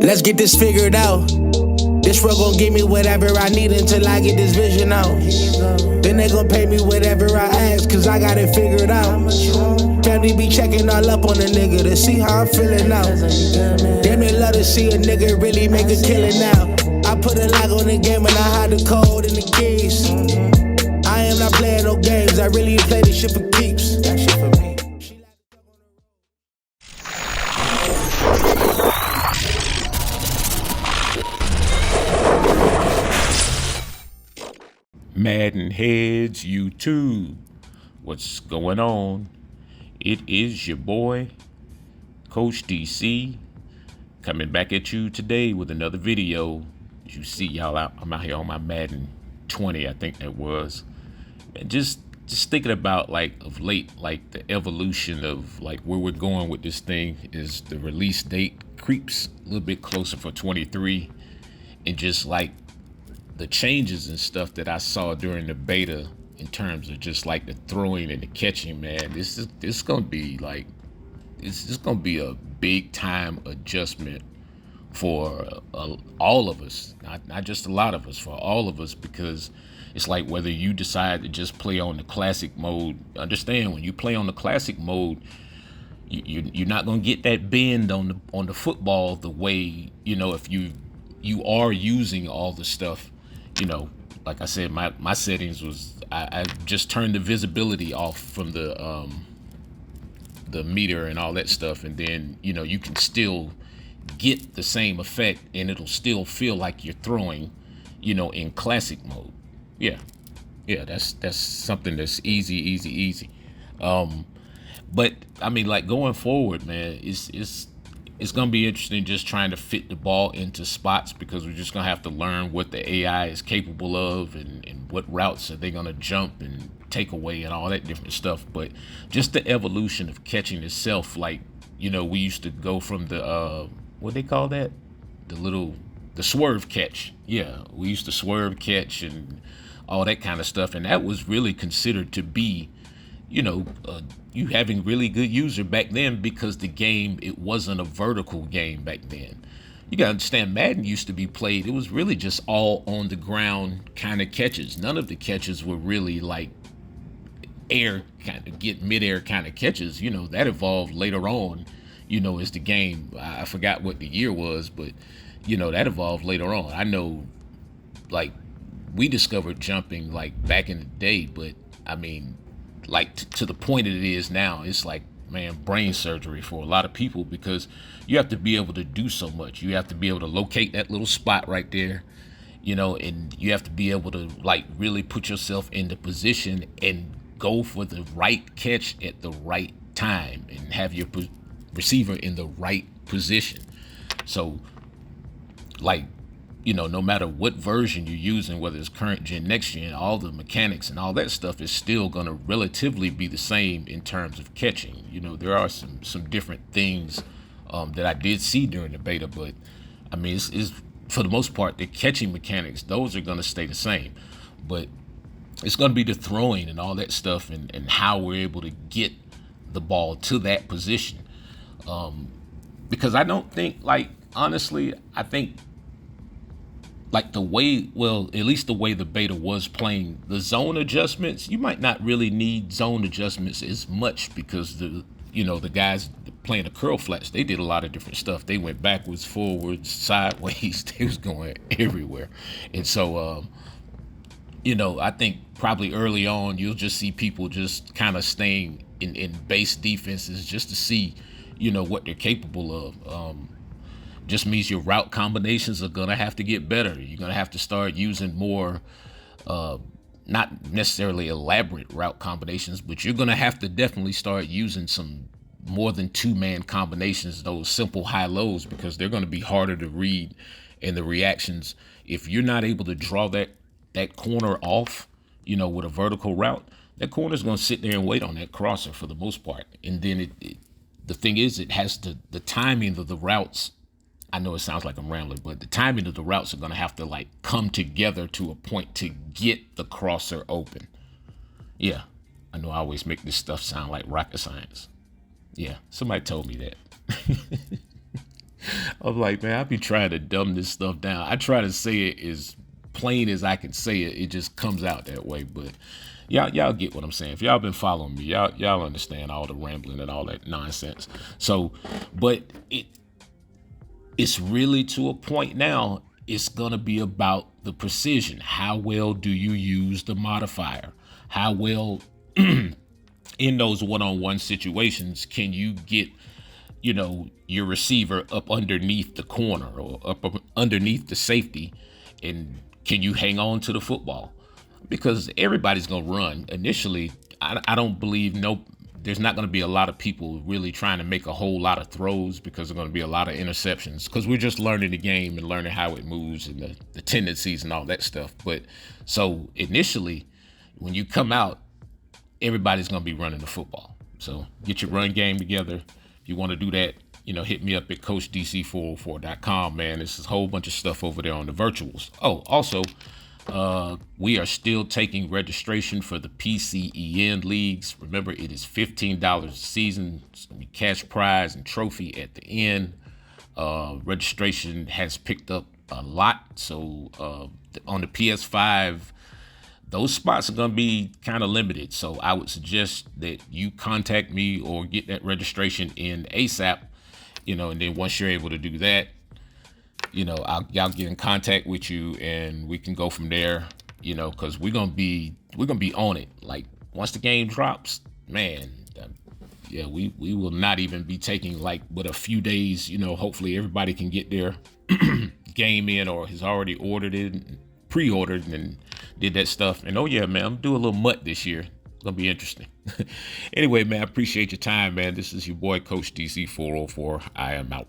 Let's get this figured out. This road gon' give me whatever I need until I get this vision out. Then they gon' pay me whatever I ask, cause I got it figured out. Family be checking all up on a nigga to see how I'm feeling now. Damn, they love to see a nigga really make a killing now. I put a lock on the game and I hide the code and the keys. I am not playing no games, I really play this shit for keeps. That shit for me. MaddenHeadz YouTube, what's going on? It is your boy Coach DC coming back at you today with another video. As you see, y'all, I'm out here on my Madden 20, I think that was, and just thinking about, like, of late, like the evolution of like where we're going with this thing is the release date creeps a little bit closer for 23, and just like the changes and stuff that I saw during the beta in terms of just like the throwing and the catching, man, this is gonna be like, it's just gonna be a big time adjustment for all of us, not just a lot of us, for all of us, because it's like whether you decide to just play on the classic mode. Understand, when you play on the classic mode, you're not gonna get that bend on the football the way, you know, if you are using all the stuff. You know, like I said, my settings was, I just turned the visibility off from the meter and all that stuff, and then, you know, you can still get the same effect and it'll still feel like you're throwing, you know, in classic mode. Yeah, that's something that's easy. But I mean, like, going forward, man, it's gonna be interesting just trying to fit the ball into spots, because we're just gonna have to learn what the AI is capable of, and what routes are they gonna jump and take away and all that different stuff. But just the evolution of catching itself, like, you know, we used to go from the what they call that, the swerve catch. Yeah, we used to swerve catch and all that kind of stuff, and that was really considered to be, you know, you having really good user back then, because the game, it wasn't a vertical game back then. You gotta understand, Madden used to be played, it was really just all on the ground kind of catches. None of the catches were really like air, kind of get midair kind of catches. You know, that evolved later on, you know, as the game, I forgot what the year was, but, you know, that evolved later on. I know, like, we discovered jumping like back in the day, but I mean, like, to the point it is now, it's like, man, brain surgery for a lot of people, because you have to be able to do so much. You have to be able to locate that little spot right there, you know, and you have to be able to, like, really put yourself in the position and go for the right catch at the right time and have your receiver in the right position. So, like, you know, no matter what version you're using, whether it's current gen, next gen, all the mechanics and all that stuff is still going to relatively be the same in terms of catching. You know, there are some different things that I did see during the beta, but I mean, it's for the most part, the catching mechanics, those are going to stay the same. But it's going to be the throwing and all that stuff, and how we're able to get the ball to that position. Because I don't think, like, honestly, I think, like, the way, well, at least the way the beta was playing, the zone adjustments, you might not really need zone adjustments as much, because the guys playing the curl flats, they did a lot of different stuff. They went backwards, forwards, sideways. They was going everywhere. And so, you know, I think probably early on, you'll just see people just kind of staying in base defenses just to see, you know, what they're capable of. Just means your route combinations are going to have to get better. You're going to have to start using more, not necessarily elaborate route combinations, but you're going to have to definitely start using some more than two-man combinations, those simple high-lows, because they're going to be harder to read. And the reactions, if you're not able to draw that corner off, you know, with a vertical route, that corner's going to sit there and wait on that crosser for the most part. And then the thing is, it has the timing of the routes I know it sounds like I'm rambling, but the timing of the routes are going to have to like come together to a point to get the crosser open. Yeah, I know I always make this stuff sound like rocket science. Yeah, somebody told me that. I'm like, man, I be trying to dumb this stuff down. I try to say it as plain as I can say it. It just comes out that way. But y'all get what I'm saying. If y'all been following me, y'all understand all the rambling and all that nonsense. So, but it's really to a point now. It's gonna be about the precision. How well do you use the modifier? How well in those one-on-one situations can you get, your receiver up underneath the corner or up underneath the safety, and can you hang on to the football? Because everybody's gonna run initially. I don't believe there's not going to be a lot of people really trying to make a whole lot of throws, because there's going to be a lot of interceptions, because we're just learning the game and learning how it moves and the tendencies and all that stuff. But so initially, when you come out, everybody's going to be running the football. So get your run game together. If you want to do that, hit me up at CoachDC404.com, man. There's a whole bunch of stuff over there on the virtuals. Oh, also, we are still taking registration for the PCEN leagues. Remember, it is $15 a season. It's going to be cash prize and trophy at the end. Registration has picked up a lot. So on the PS5, those spots are going to be kind of limited. So I would suggest that you contact me or get that registration in ASAP, and then once you're able to do that, y'all get in contact with you and we can go from there, because we're gonna be on it. Like once the game drops, man, we will not even be taking like but a few days. Hopefully everybody can get their game in or has already ordered it, pre-ordered and did that stuff. And oh yeah, man, I'm doing a little mutt this year. It's gonna be interesting. Anyway, man, I appreciate your time, man. This is your boy Coach DC 404. I am out.